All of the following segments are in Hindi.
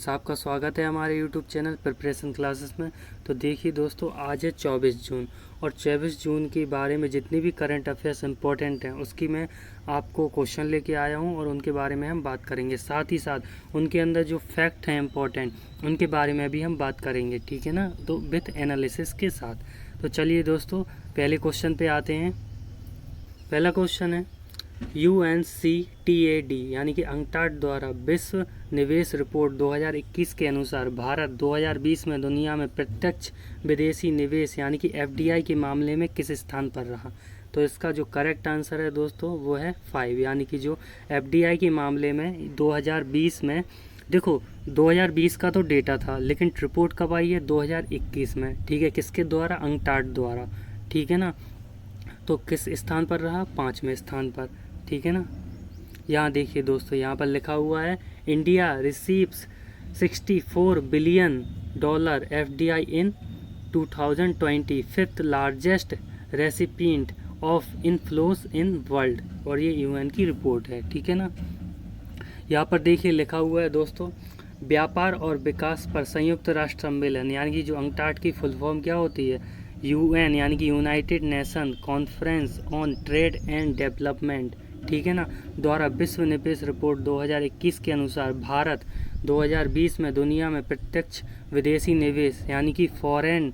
फ्रेंड्स, आपका स्वागत है हमारे यूट्यूब चैनल प्रिपरेशन क्लासेस में। तो देखिए दोस्तों, आज है 24 जून और 24 जून के बारे में जितनी भी करंट अफेयर्स इंपॉर्टेंट हैं उसकी मैं आपको क्वेश्चन लेके आया हूं और उनके बारे में हम बात करेंगे। साथ ही साथ उनके अंदर जो फैक्ट हैं इम्पोर्टेंट उनके बारे में भी हम बात करेंगे, ठीक है ना, तो विथ एनालिसिस के साथ। तो चलिए दोस्तों, पहले क्वेश्चन पे आते हैं। पहला क्वेश्चन है, UNCTAD यानी कि अंकटाड द्वारा विश्व निवेश रिपोर्ट 2021 के अनुसार भारत 2020 में दुनिया में प्रत्यक्ष विदेशी निवेश यानी कि FDI के मामले में किस स्थान पर रहा। तो इसका जो करेक्ट आंसर है दोस्तों वो है 5, यानी कि जो FDI के मामले में 2020 में, देखो 2020 का तो डेटा था लेकिन रिपोर्ट कब आई है, 2021 में, ठीक है, किसके द्वारा, अंकटाड द्वारा, ठीक है ना। तो किस स्थान पर रहा, 5वें स्थान पर, ठीक है ना। यहाँ देखिए दोस्तों, यहाँ पर लिखा हुआ है India receives $64 billion FDI in 2020, fifth largest recipient of inflows in world, और ये UN की रिपोर्ट है, ठीक है ना। यहाँ पर देखिए लिखा हुआ है दोस्तों, व्यापार और विकास पर संयुक्त राष्ट्र सम्मेलन यानी कि जो अंकटाड की फुल फॉर्म क्या होती है, UN यानी कि United nation conference on trade and development, ठीक है ना, द्वारा विश्व निवेश रिपोर्ट 2021 के अनुसार भारत 2020 में दुनिया में प्रत्यक्ष विदेशी निवेश यानी कि फॉरेन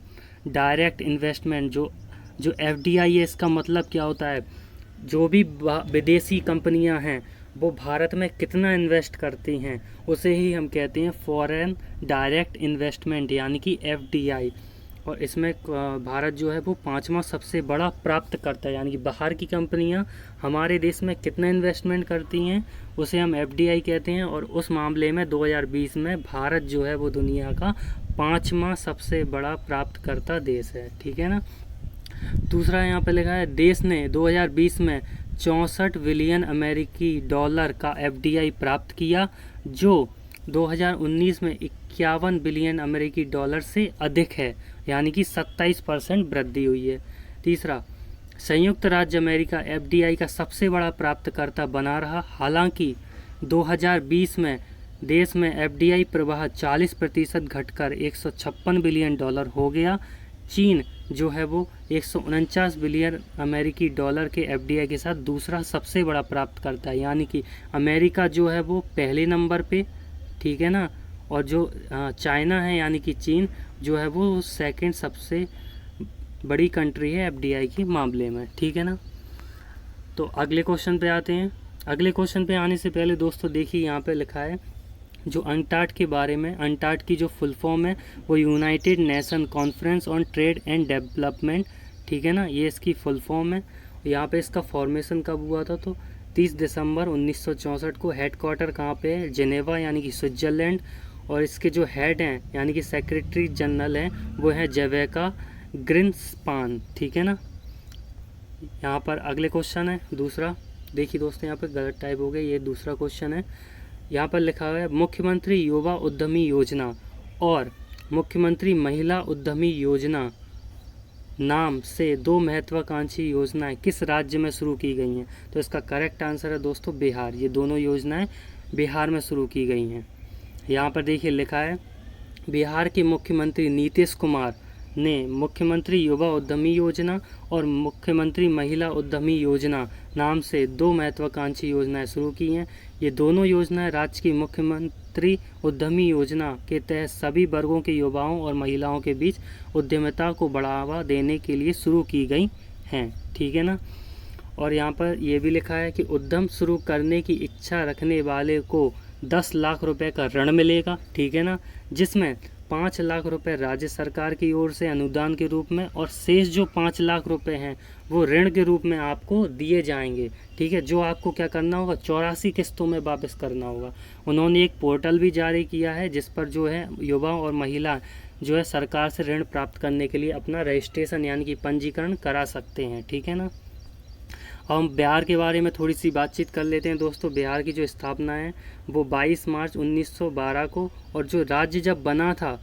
डायरेक्ट इन्वेस्टमेंट, जो FDI है, इसका मतलब क्या होता है, जो भी विदेशी कंपनियां हैं वो भारत में कितना इन्वेस्ट करती हैं उसे ही हम कहते हैं फॉरेन डायरेक्ट इन्वेस्टमेंट यानी कि FDI। और इसमें भारत जो है वो 5वां सबसे बड़ा प्राप्त करता है, यानी कि बाहर की कंपनियां हमारे देश में कितना इन्वेस्टमेंट करती हैं उसे हम FDI कहते हैं। और उस मामले में 2020 में भारत जो है वो दुनिया का 5वां सबसे बड़ा प्राप्तकर्ता देश है, ठीक है ना। दूसरा यहाँ पे लिखा है, देश ने 2020 में 64 बिलियन अमेरिकी डॉलर का FDI प्राप्त किया, जो 2019 में 51 बिलियन अमेरिकी डॉलर से अधिक है, यानी कि 27% वृद्धि हुई है। तीसरा, संयुक्त राज्य अमेरिका FDI का सबसे बड़ा प्राप्तकर्ता बना रहा, हालांकि 2020 में देश में FDI प्रवाह 40% घटकर 156 बिलियन डॉलर हो गया। चीन जो है वो 149 बिलियन अमेरिकी डॉलर के FDI के साथ दूसरा सबसे बड़ा प्राप्तकर्ता है, यानी कि अमेरिका जो है वो पहले नंबर पे, ठीक है ना, और जो चाइना है यानी कि चीन जो है वो सेकंड सबसे बड़ी कंट्री है FDI के मामले में, ठीक है ना। तो अगले क्वेश्चन पे आते हैं। अगले क्वेश्चन पे आने से पहले दोस्तों देखिए, यहाँ पे लिखा है जो अंकटाड के बारे में, अंकटाड की जो फुल फॉर्म है वो United nation conference on trade and development, ठीक है ना, ये इसकी फुल फॉर्म है। यहाँ पे इसका फॉर्मेशन कब हुआ था, तो 30 दिसंबर 1964 को। हेडक्वार्टर कहाँ पे है, जेनेवा यानी कि स्विट्ज़रलैंड। और इसके जो हेड हैं यानी कि सेक्रेटरी जनरल हैं वो हैं जेवेका ग्रिन्सपान, ठीक है ना। यहाँ पर अगले क्वेश्चन है दूसरा, देखिए दोस्तों यहाँ पे गलत टाइप हो गया, ये दूसरा क्वेश्चन है। यहाँ पर लिखा हुआ है मुख्यमंत्री युवा उद्यमी योजना और मुख्यमंत्री महिला उद्यमी योजना नाम से दो महत्वाकांक्षी योजनाएं किस राज्य में शुरू की गई हैं। तो इसका करेक्ट आंसर है दोस्तों बिहार। ये दोनों योजनाएं बिहार में शुरू की गई हैं। यहाँ पर देखिए लिखा है, बिहार के मुख्यमंत्री नीतीश कुमार ने मुख्यमंत्री युवा उद्यमी योजना और मुख्यमंत्री महिला उद्यमी योजना नाम से दो महत्वाकांक्षी योजनाएं शुरू की हैं। ये दोनों योजनाएं राज्य की मुख्यमंत्री उद्यमी योजना के तहत सभी वर्गों के युवाओं और महिलाओं के बीच उद्यमिता को बढ़ावा देने के लिए शुरू की गई हैं, ठीक है ना। और यहाँ पर यह भी लिखा है कि उद्यम शुरू करने की इच्छा रखने वाले को 10 लाख रुपए का ऋण मिलेगा, ठीक है ना, जिसमें 5 लाख रुपए राज्य सरकार की ओर से अनुदान के रूप में और शेष जो 5 लाख रुपए हैं वो ऋण के रूप में आपको दिए जाएंगे, ठीक है, जो आपको क्या करना होगा, 84 किस्तों में वापस करना होगा। उन्होंने एक पोर्टल भी जारी किया है जिस पर जो है युवा और महिला जो है सरकार से ऋण प्राप्त करने के लिए अपना रजिस्ट्रेशन यानी कि पंजीकरण करा सकते हैं, ठीक है ना। हम बिहार के बारे में थोड़ी सी बातचीत कर लेते हैं दोस्तों। बिहार की जो स्थापना है वो 22 मार्च 1912 को, और जो राज्य जब बना था,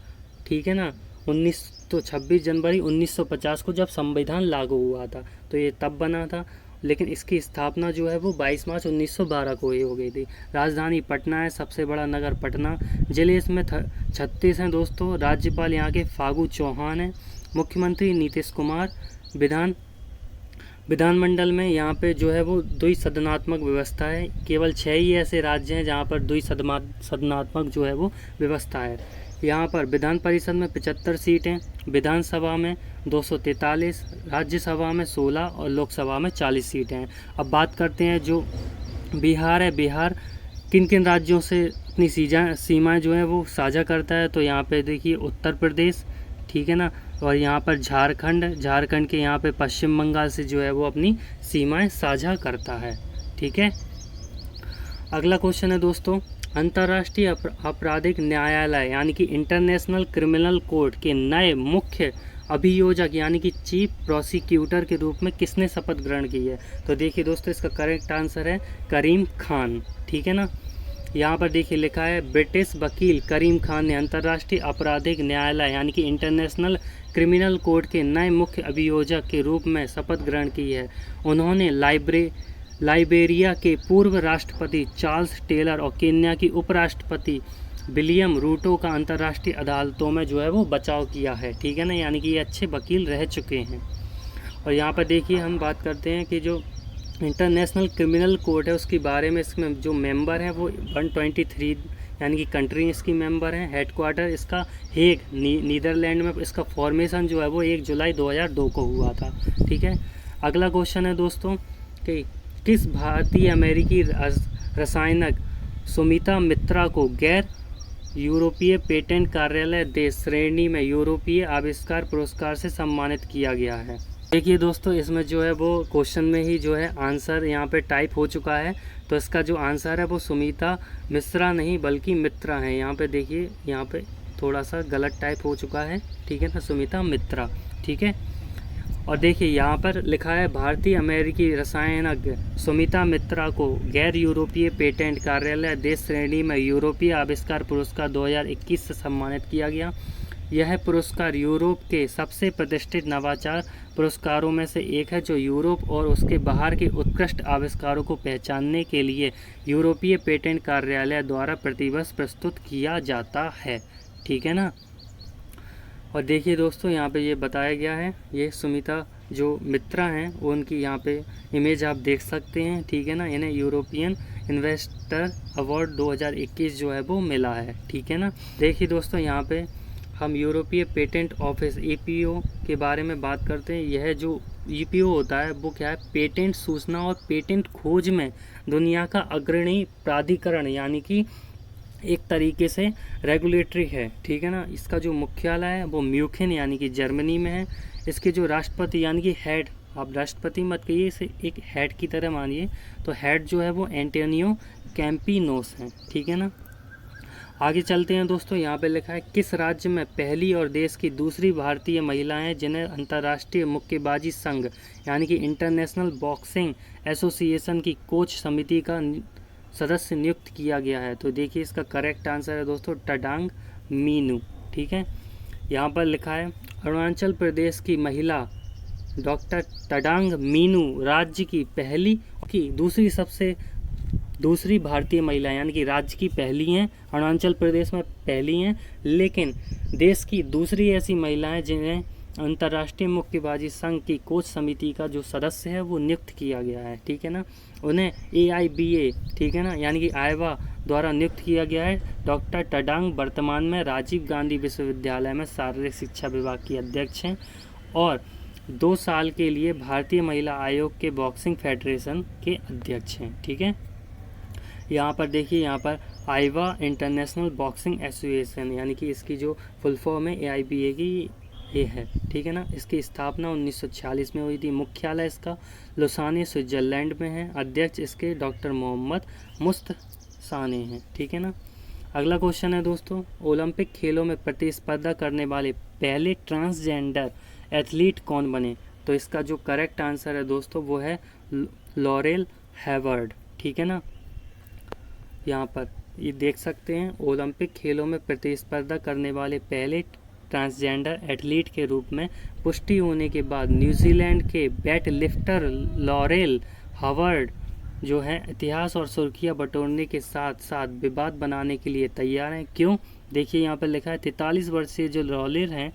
ठीक है ना, 26 जनवरी 1950 को जब संविधान लागू हुआ था, तो ये तब बना था। लेकिन इसकी स्थापना जो है वो 22 मार्च 1912 को ही हो गई थी। राजधानी पटना है, सबसे बड़ा नगर पटना, जिले इसमें 36 हैं दोस्तों। राज्यपाल यहाँ के फागू चौहान हैं। मुख्यमंत्री नीतीश कुमार। विधानमंडल में यहाँ पे जो है वो द्विसदनात्मक व्यवस्था है। केवल 6 ही ऐसे राज्य हैं जहाँ पर द्विसदनात्मक जो है वो व्यवस्था है। यहाँ पर विधान परिषद में 75 सीटें, विधानसभा में 243, राज्यसभा में 16 और लोकसभा में 40 सीटें हैं। अब बात करते हैं जो बिहार है। बिहार किन किन राज्यों से अपनी सीमाएँ जो हैं वो साझा करता है, तो यहाँ पे देखिए उत्तर प्रदेश, ठीक है ना, और यहाँ पर झारखंड के यहाँ पे पश्चिम बंगाल से जो है वो अपनी सीमाएं साझा करता है। ठीक है, अगला क्वेश्चन है दोस्तों, अंतर्राष्ट्रीय आपराधिक न्यायालय यानी कि इंटरनेशनल क्रिमिनल कोर्ट के नए मुख्य अभियोजक यानी कि चीफ प्रोसिक्यूटर के रूप में किसने शपथ ग्रहण की है? तो देखिए दोस्तों, इसका करेक्ट आंसर है करीम खान। ठीक है ना, यहाँ पर देखिए लिखा है ब्रिटिश वकील करीम खान ने अंतर्राष्ट्रीय आपराधिक न्यायालय यानी कि इंटरनेशनल क्रिमिनल कोर्ट के नए मुख्य अभियोजक के रूप में शपथ ग्रहण की है। उन्होंने लाइबेरिया के पूर्व राष्ट्रपति चार्ल्स टेलर और केन्या की उपराष्ट्रपति विलियम रूटो का अंतर्राष्ट्रीय अदालतों में जो है वो बचाव किया है। ठीक है ना, यानी कि ये अच्छे वकील रह चुके हैं। और यहाँ पर देखिए हम बात करते हैं कि जो इंटरनेशनल क्रिमिनल कोर्ट है उसके बारे में, इसमें जो मेंबर हैं वो 123 यानी कि कंट्री इसकी मेंबर हैं। हेडक्वार्टर इसका हेग नीदरलैंड में, इसका फॉर्मेशन जो है वो 1 जुलाई 2002 को हुआ था। ठीक है, अगला क्वेश्चन है दोस्तों कि किस भारतीय अमेरिकी रसायनक सुमिता मित्रा को गैर यूरोपीय पेटेंट कार्यालय देश श्रेणी में यूरोपीय आविष्कार पुरस्कार से सम्मानित किया गया है? देखिए दोस्तों, इसमें जो है वो क्वेश्चन में ही जो है आंसर यहाँ पे टाइप हो चुका है। तो इसका जो आंसर है वो सुमिता मिश्रा नहीं बल्कि मित्रा है। यहाँ पे देखिए, यहाँ पे थोड़ा सा गलत टाइप हो चुका है। ठीक है ना, सुमिता मित्रा। ठीक है, और देखिए यहाँ पर लिखा है भारतीय अमेरिकी रसायनज्ञ सुमिता मित्रा को गैर यूरोपीय पेटेंट कार्यालय देश श्रेणी में यूरोपीय आविष्कार पुरस्कार 2021 से सम्मानित किया गया। यह पुरस्कार यूरोप के सबसे प्रतिष्ठित नवाचार पुरस्कारों में से एक है, जो यूरोप और उसके बाहर के उत्कृष्ट आविष्कारों को पहचानने के लिए यूरोपीय पेटेंट कार्यालय द्वारा प्रतिवर्ष प्रस्तुत किया जाता है। ठीक है ना, और देखिए दोस्तों, यहाँ पे ये बताया गया है, ये सुमिता जो मित्रा हैं वो उनकी यहाँ पे इमेज आप देख सकते हैं। ठीक है ना, इन्हें यूरोपियन इन्वेस्टर अवार्ड 2021 जो है वो मिला है। ठीक है ना, देखिए दोस्तों, यहाँ पे हम यूरोपीय पेटेंट ऑफिस EPO के बारे में बात करते हैं। यह जो EPO होता है वो क्या है, पेटेंट सूचना और पेटेंट खोज में दुनिया का अग्रणी प्राधिकरण यानी कि एक तरीके से रेगुलेटरी है। ठीक है ना, इसका जो मुख्यालय है वो म्यूनिख यानी कि जर्मनी में है। इसके जो राष्ट्रपति यानी कि हेड, आप राष्ट्रपति मत कहिए, इसे एक हेड की तरह मानिए, तो हेड जो है वो एंटोनियो कैम्पिनोस हैं। ठीक है ना, आगे चलते हैं दोस्तों। यहाँ पे लिखा है किस राज्य में पहली और देश की दूसरी भारतीय महिलाएं जिन्हें अंतर्राष्ट्रीय मुक्केबाजी संघ यानी कि इंटरनेशनल बॉक्सिंग एसोसिएशन की कोच समिति का सदस्य नियुक्त किया गया है? तो देखिए इसका करेक्ट आंसर है दोस्तों टडांग मीनू। ठीक है, यहाँ पर लिखा है अरुणाचल प्रदेश की महिला डॉक्टर टडांग मीनू राज्य की पहली की दूसरी भारतीय महिला यानी कि राज्य की पहली हैं, अरुणाचल प्रदेश में पहली हैं, लेकिन देश की दूसरी ऐसी महिलाएं जिन्हें अंतर्राष्ट्रीय मुक्केबाजी संघ की कोच समिति का जो सदस्य है वो नियुक्त किया गया है। ठीक है ना, उन्हें AIBA, ठीक है ना, यानी कि आयवा द्वारा नियुक्त किया गया है। डॉक्टर टडांग वर्तमान में राजीव गांधी विश्वविद्यालय में शारीरिक शिक्षा विभाग की अध्यक्ष हैं और 2 साल के लिए भारतीय महिला आयोग के बॉक्सिंग फेडरेशन के अध्यक्ष हैं। ठीक है, यहाँ पर देखिए, यहाँ पर आइवा इंटरनेशनल बॉक्सिंग एसोसिएशन यानी कि इसकी जो फुल फॉर्म है AIBA की ये है। ठीक है ना, इसकी स्थापना 1946 में हुई थी। मुख्यालय इसका लुसाने स्विट्जरलैंड में है। अध्यक्ष इसके डॉक्टर मोहम्मद मुस्तसाने हैं। ठीक है ना, अगला क्वेश्चन है दोस्तों, ओलंपिक खेलों में प्रतिस्पर्धा करने वाले पहले ट्रांसजेंडर एथलीट कौन बने? तो इसका जो करेक्ट आंसर है दोस्तों वो है लॉरेल हैवर्ड। ठीक है ना, यहाँ पर ये देख सकते हैं ओलंपिक खेलों में प्रतिस्पर्धा करने वाले पहले ट्रांसजेंडर एथलीट के रूप में पुष्टि होने के बाद न्यूजीलैंड के वेट लिफ्टर लॉरेल हावर्ड जो है इतिहास और सुर्खियां बटोरने के साथ साथ विवाद बनाने के लिए तैयार हैं। क्यों? देखिए यहाँ पर लिखा है 43 वर्षीय जो लॉरेल हैं,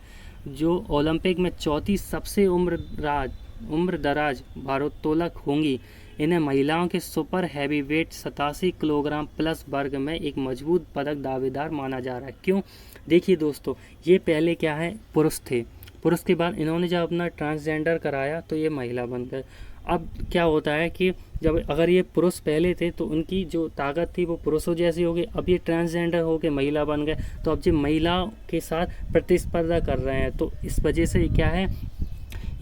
जो ओलंपिक में चौथी सबसे उम्र दराज भारोत्तोलक होंगी, इन्हें महिलाओं के सुपर हैवीवेट 87 किलोग्राम प्लस वर्ग में एक मजबूत पदक दावेदार माना जा रहा है। क्यों? देखिए दोस्तों, ये पहले क्या है, पुरुष थे, पुरुष के बाद इन्होंने जब अपना ट्रांसजेंडर कराया तो ये महिला बन गए। अब क्या होता है कि जब अगर ये पुरुष पहले थे तो उनकी जो ताकत थी वो पुरुषों जैसी हो गई, अब ये ट्रांसजेंडर हो के महिला बन गए, तो अब जो महिलाओं के साथ प्रतिस्पर्धा कर रहे हैं, तो इस वजह से क्या है,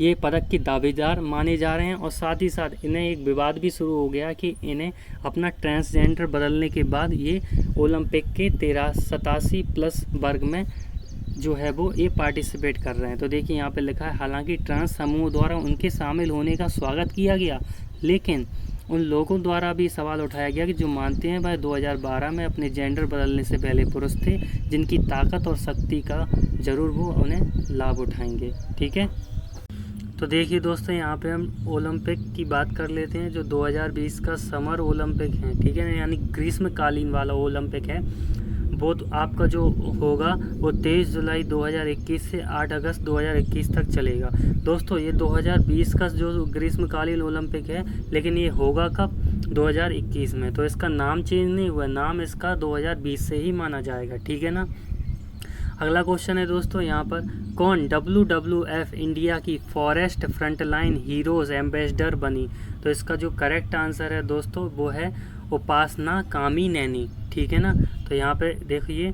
ये पदक की दावेदार माने जा रहे हैं। और साथ ही साथ इन्हें एक विवाद भी शुरू हो गया कि इन्हें अपना ट्रांसजेंडर बदलने के बाद ये ओलंपिक के 87 प्लस वर्ग में जो है वो ये पार्टिसिपेट कर रहे हैं। तो देखिए यहाँ पे लिखा है, हालांकि ट्रांस समूह द्वारा उनके शामिल होने का स्वागत किया गया, लेकिन उन लोगों द्वारा भी सवाल उठाया गया कि जो मानते हैं वह 2012 में अपने जेंडर बदलने से पहले पुरुष थे, जिनकी ताकत और शक्ति का ज़रूर वो उन्हें लाभ उठाएंगे। ठीक है, तो देखिए दोस्तों, यहाँ पे हम ओलंपिक की बात कर लेते हैं, जो 2020 का समर ओलंपिक है, ठीक है ना, यानी ग्रीष्मकालीन वाला ओलंपिक है। वो तो आपका जो होगा वो 23 जुलाई 2021 से 8 अगस्त 2021 तक चलेगा। दोस्तों ये 2020 का जो ग्रीष्मकालीन ओलंपिक है, लेकिन ये होगा कब? 2021 में। तो इसका नाम चेंज नहीं हुआ, नाम इसका 2020 से ही माना जाएगा। ठीक है ना। अगला क्वेश्चन है दोस्तों यहाँ पर, कौन WWF इंडिया की फॉरेस्ट फ्रंटलाइन हीरोज़ एम्बेसडर बनी? तो इसका जो करेक्ट आंसर है दोस्तों वो है उपासना कामी नैनी। ठीक है ना। तो यहाँ पे देखिए,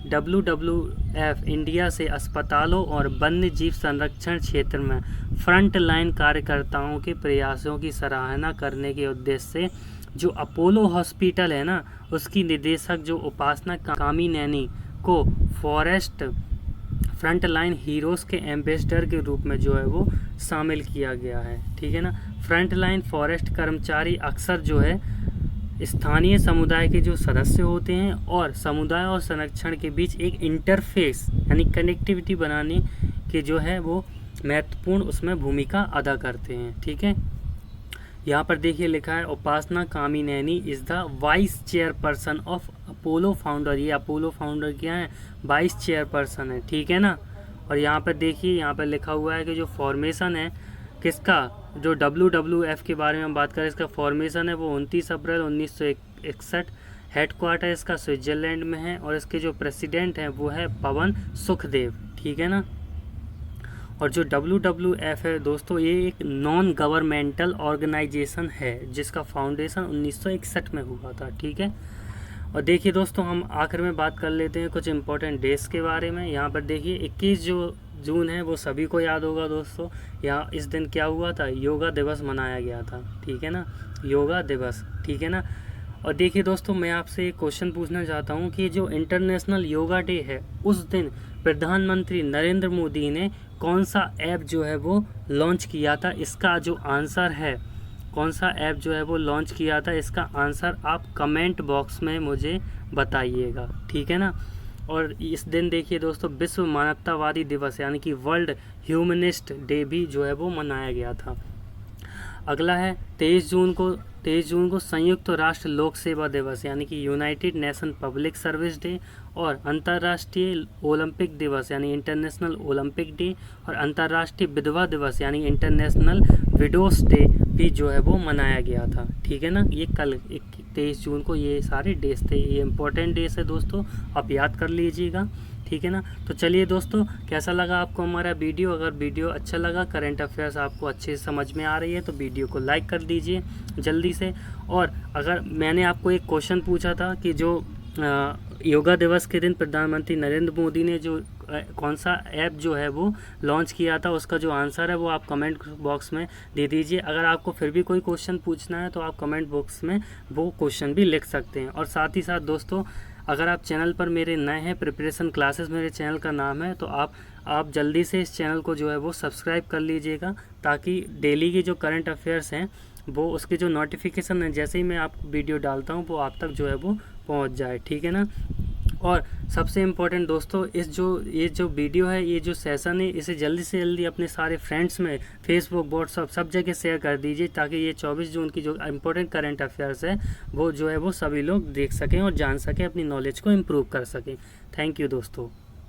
WWF इंडिया से अस्पतालों और वन्य जीव संरक्षण क्षेत्र में फ्रंट लाइन कार्यकर्ताओं के प्रयासों की सराहना करने के उद्देश्य से जो अपोलो हॉस्पिटल है ना, उसकी निदेशक जो उपासना कामी नैनी को फॉरेस्ट फ्रंट लाइन हीरोज़ के एम्बेसडर के रूप में जो है वो शामिल किया गया है। ठीक है ना। फ्रंट लाइन फॉरेस्ट कर्मचारी अक्सर जो है स्थानीय समुदाय के जो सदस्य होते हैं और समुदाय और संरक्षण के बीच एक इंटरफेस यानी कनेक्टिविटी बनाने के जो है वो महत्वपूर्ण उसमें भूमिका अदा करते हैं। ठीक है। यहाँ पर देखिए लिखा है, उपासना कामी Naini is the vice chairperson of Apollo founder. ये अपोलो फाउंडर क्या है? वाइस चेयरपर्सन है। ठीक है ना। और यहाँ पर देखिए, यहाँ पर लिखा हुआ है कि जो फॉर्मेशन है किसका, जो WWF के बारे में हम बात करें, इसका फॉर्मेशन है वो 29 अप्रैल 1961। हेडक्वार्टर इसका स्विट्ज़रलैंड में है और इसके जो प्रेसिडेंट हैं वो है पवन सुखदेव। ठीक है ना। और जो WWF है दोस्तों, ये एक नॉन गवर्नमेंटल ऑर्गेनाइजेशन है जिसका फाउंडेशन 1961 में हुआ था। ठीक है। और देखिए दोस्तों, हम आखिर में बात कर लेते हैं कुछ इंपॉर्टेंट डेट्स के बारे में। यहाँ पर देखिए 21 जो जून है वो सभी को याद होगा दोस्तों। यहाँ इस दिन क्या हुआ था? योगा दिवस मनाया गया था। ठीक है ना, योगा दिवस। ठीक है ना। और देखिए दोस्तों, मैं आपसे एक क्वेश्चन पूछना चाहता हूँ कि जो इंटरनेशनल योगा डे है उस दिन प्रधानमंत्री नरेंद्र मोदी ने कौन सा ऐप जो है वो लॉन्च किया था? इसका जो आंसर है, कौन सा ऐप जो है वो लॉन्च किया था, इसका आंसर आप कमेंट बॉक्स में मुझे बताइएगा। ठीक है ना। और इस दिन देखिए दोस्तों, विश्व मानवतावादी दिवस यानी कि वर्ल्ड ह्यूमनिस्ट डे भी जो है वो मनाया गया था। अगला है 23 जून को संयुक्त राष्ट्र लोक सेवा दिवस यानी कि United nation public service day, और अंतर्राष्ट्रीय ओलंपिक दिवस यानी इंटरनेशनल ओलंपिक डे, और अंतर्राष्ट्रीय विधवा दिवस यानी इंटरनेशनल विडोस डे भी जो है वो मनाया गया था। ठीक है ना। ये कल 23 जून को ये सारे डेज थे। ये इंपॉर्टेंट डेज है दोस्तों, आप याद कर लीजिएगा। ठीक है ना। तो चलिए दोस्तों, कैसा लगा आपको हमारा वीडियो? अगर वीडियो अच्छा लगा, करंट अफेयर्स आपको अच्छे से समझ में आ रही है, तो वीडियो को लाइक कर दीजिए जल्दी से। और अगर मैंने आपको एक क्वेश्चन पूछा था कि जो योगा दिवस के दिन प्रधानमंत्री नरेंद्र मोदी ने जो कौन सा ऐप जो है वो लॉन्च किया था, उसका जो आंसर है वो आप कमेंट बॉक्स में दे दीजिए। अगर आपको फिर भी कोई क्वेश्चन पूछना है तो आप कमेंट बॉक्स में वो क्वेश्चन भी लिख सकते हैं। और साथ ही साथ दोस्तों, अगर आप चैनल पर मेरे नए हैं, प्रिपरेशन क्लासेस मेरे चैनल का नाम है, तो आप जल्दी से इस चैनल को जो है वो सब्सक्राइब कर लीजिएगा, ताकि डेली की जो करंट अफेयर्स हैं वो उसके जो नोटिफिकेशन है जैसे ही मैं आपको वीडियो डालता हूँ वो आप तक जो है वो पहुँच जाए। ठीक है ना। और सबसे इम्पोर्टेंट दोस्तों, ये जो वीडियो है, ये जो सेशन है, इसे जल्दी से जल्दी अपने सारे फ्रेंड्स में, फेसबुक, व्हाट्सअप, सब जगह शेयर कर दीजिए, ताकि ये 24 जून की जो इम्पोर्टेंट करंट अफेयर्स है वो जो है वो सभी लोग देख सकें और जान सकें, अपनी नॉलेज को इम्प्रूव कर सकें। थैंक यू दोस्तों।